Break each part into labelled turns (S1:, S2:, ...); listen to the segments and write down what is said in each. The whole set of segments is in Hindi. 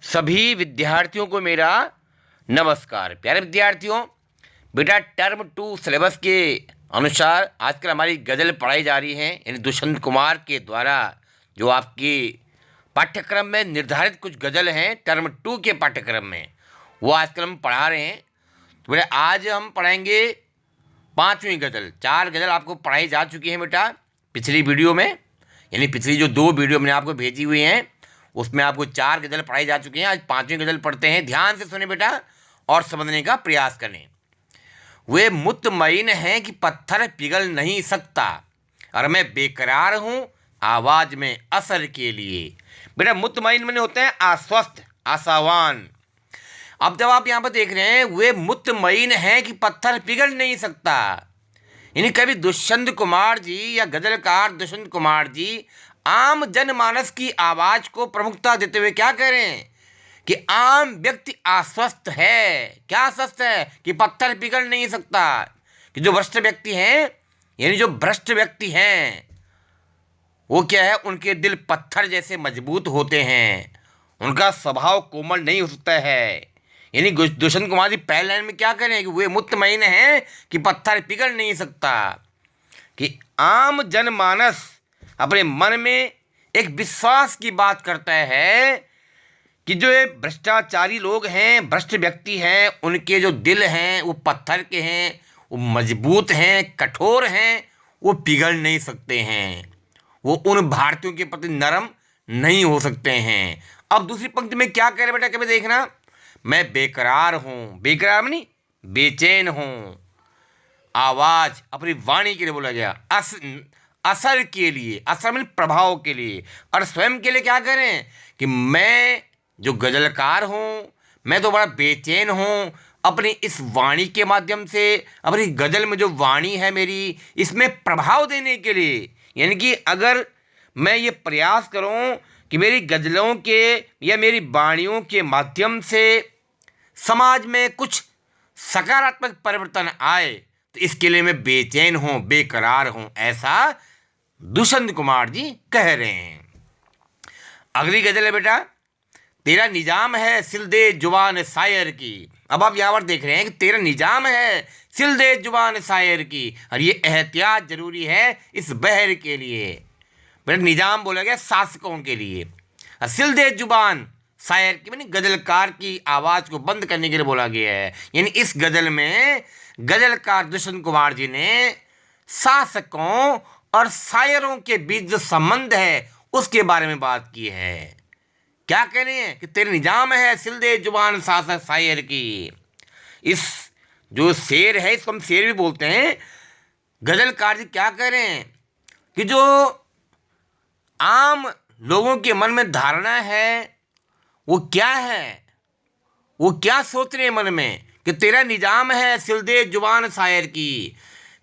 S1: सभी विद्यार्थियों को मेरा नमस्कार। प्यारे विद्यार्थियों, बेटा टर्म 2 सिलेबस के अनुसार आजकल हमारी गज़ल पढ़ाई जा रही है। यानी दुष्यंत कुमार के द्वारा जो आपकी पाठ्यक्रम में निर्धारित कुछ गज़ल हैं टर्म 2 के पाठ्यक्रम में, वो आजकल हम पढ़ा रहे हैं। तो बेटा आज हम पढ़ाएंगे 5वीं गज़ल। 4 गज़ल आपको पढ़ाई जा चुकी हैं बेटा पिछली वीडियो में, यानी पिछली जो 2 वीडियो मैंने आपको भेजी हुई हैं उसमें आपको 4 गज़ल पढ़ाई जा चुकी हैं। आज 5वीं गज़ल पढ़ते हैं। ध्यान से सुने बेटा और समझने का प्रयास करें। वे मुतमईन हैं कि पत्थर पिघल नहीं सकता और मैं बेकरार हूँ आवाज़ में असर के लिए। बेटा मुतमईन माने होते हैं आश्वस्त, आशावान। अब जब आप यहाँ पर देख रहे हैं वे मुतमईन हैं कि पत्थर पिघल नहीं सकता, यानी कवि दुष्यंत कुमार जी या गजलकार दुष्यंत कुमार जी आम जनमानस की आवाज़ को प्रमुखता देते हुए क्या कह रहे हैं कि आम व्यक्ति आश्वस्त है। क्या आश्वस्त है कि पत्थर पिघल नहीं सकता, कि जो भ्रष्ट व्यक्ति हैं, यानी जो भ्रष्ट व्यक्ति हैं वो क्या है, उनके दिल पत्थर जैसे मजबूत होते हैं, उनका स्वभाव कोमल नहीं हो सकता है। यानी दुष्यंत कुमार जी पहले लाइन में क्या कह रहे हैं कि वे मुतमईन हैं कि पत्थर पिघल नहीं सकता, कि आम जनमानस अपने मन में एक विश्वास की बात करता है कि जो ये भ्रष्टाचारी लोग हैं, भ्रष्ट व्यक्ति हैं, उनके जो दिल हैं वो पत्थर के हैं, वो मजबूत हैं, कठोर हैं, वो पिघल नहीं सकते हैं, वो उन भारतीयों के प्रति नरम नहीं हो सकते हैं। अब दूसरी पंक्ति में क्या कह रहे बेटा, कभी देखना, मैं बेकरार हूँ। बेकरार नहीं, बेचैन हूँ। आवाज़ अपनी वाणी के लिए बोला गया, असर के लिए, असर में प्रभाव के लिए, और स्वयं के लिए क्या करें कि मैं जो गजलकार हूँ, मैं तो बड़ा बेचैन हूँ अपनी इस वाणी के माध्यम से, अपनी गज़ल में जो वाणी है मेरी, इसमें प्रभाव देने के लिए। यानी कि अगर मैं ये प्रयास करूँ कि मेरी गज़लों के या मेरी वाणियों के माध्यम से समाज में कुछ सकारात्मक परिवर्तन आए, तो इसके लिए मैं बेचैन हूँ, बेकरार हूँ, ऐसा दुष्यंत कुमार जी कह रहे हैं। अगली गज़ल है बेटा, तेरा निजाम है सिल दे जुबान शायर की। अब आप यहाँ पर देख रहे हैं कि तेरा निजाम है सिल दे जुबान शायर की, और ये एहतियात जरूरी है इस बहर के लिए। बेटा निजाम बोला गया शासकों के लिए, और सिल दे जुबान शायर की यानी गजलकार की आवाज़ को बंद करने के लिए बोला गया है। यानी इस गज़ल में गजलकार दुष्यंत कुमार जी ने शासकों और शायरों के बीच जो संबंध है उसके बारे में बात की है। क्या कह रहे हैं कि तेरे निजाम है सिल दे जुबान शासक शायर की। इस जो शेर है इसको हम शेर भी बोलते हैं। गजलकार जी क्या कह रहे हैं कि जो आम लोगों के मन में धारणा है वो क्या है, वो क्या सोच रहे हैं मन में कि तेरा निजाम है सिल दे जुबान शायर की,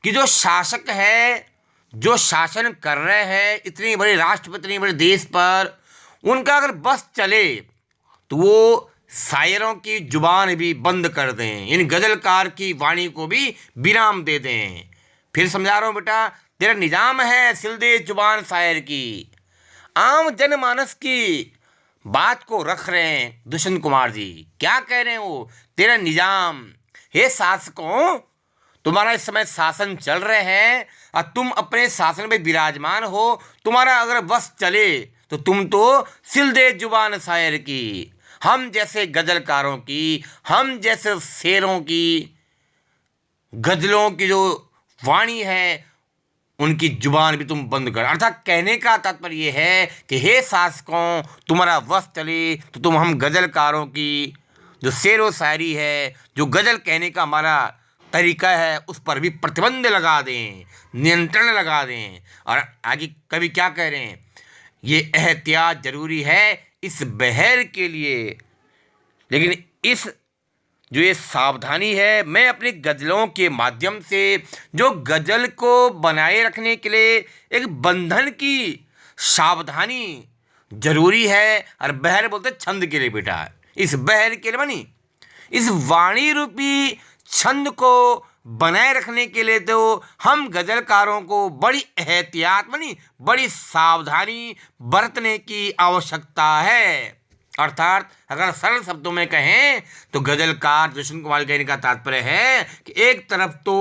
S1: कि जो शासक है, जो शासन कर रहे हैं इतनी बड़ी राष्ट्रपति, इतनी बड़े देश पर, उनका अगर बस चले तो वो शायरों की जुबान भी बंद कर दें, यानी गजलकार की वाणी को भी विराम दे दें। फिर समझा रहा हूँ बेटा, तेरा निजाम है सिल दे जुबान शायर की। आम जनमानस की बात को रख रहे हैं दुष्यंत कुमार जी। क्या कह रहे हैं वो, तेरा निजाम, हे शासकों, तुम्हारा इस समय शासन चल रहे हैं और तुम अपने शासन में विराजमान हो, तुम्हारा अगर बस चले तो तुम तो सिल दे जुबान शायर की, हम जैसे गजलकारों की, हम जैसे शेरों की गजलों की जो वाणी है उनकी जुबान भी तुम बंद कर। अर्थात कहने का तात्पर्य ये है कि हे शासकों, तुम्हारा वश चले तो तुम हम गजलकारों की जो शेर व शायरी है, जो गजल कहने का हमारा तरीका है, उस पर भी प्रतिबंध लगा दें, नियंत्रण लगा दें। और आगे कवि क्या कह रहे हैं, ये एहतियात जरूरी है इस बहर के लिए, लेकिन इस जो ये सावधानी है, मैं अपनी गज़लों के माध्यम से जो गज़ल को बनाए रखने के लिए एक बंधन की सावधानी जरूरी है। और बहर बोलते छंद के लिए बेटा, इस बहर के लिए बनी इस वाणी रूपी छंद को बनाए रखने के लिए तो हम गज़लकारों को बड़ी एहतियात बनी, बड़ी सावधानी बरतने की आवश्यकता है। अर्थात अगर सरल शब्दों में कहें तो गजलकार दुष्यंत कुमार कहने का तात्पर्य है कि एक तरफ तो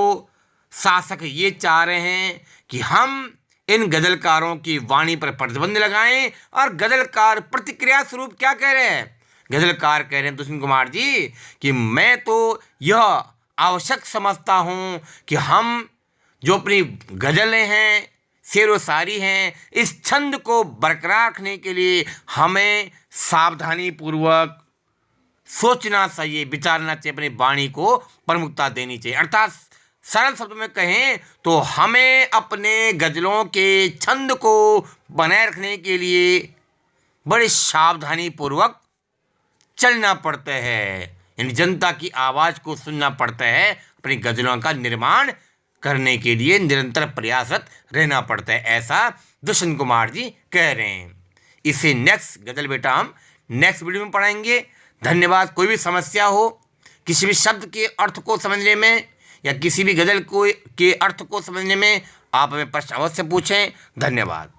S1: शासक ये चाह रहे हैं कि हम इन गजलकारों की वाणी पर प्रतिबंध लगाएं, और गजलकार प्रतिक्रिया स्वरूप क्या कह रहे हैं? गजलकार कह रहे हैं दुष्यंत कुमार जी कि मैं तो यह आवश्यक समझता हूं कि हम जो अपनी गजलें हैं, शेर व शायरी हैं, इस छंद को बरकरार रखने के लिए हमें सावधानी पूर्वक सोचना चाहिए, विचारना चाहिए, अपनी वाणी को प्रमुखता देनी चाहिए। अर्थात सरल शब्द में कहें तो हमें अपने गजलों के छंद को बनाए रखने के लिए बड़ी सावधानी पूर्वक चलना पड़ता है, यानी जनता की आवाज़ को सुनना पड़ता है, अपनी गजलों का निर्माण करने के लिए निरंतर प्रयासरत रहना पड़ता है, ऐसा दुष्यंत कुमार जी कह रहे हैं। इसे नेक्स्ट गजल बेटा हम नेक्स्ट वीडियो में पढ़ाएंगे। धन्यवाद। कोई भी समस्या हो, किसी भी शब्द के अर्थ को समझने में या किसी भी गजल को के अर्थ को समझने में, आप हमें प्रश्न अवश्य पूछें। धन्यवाद।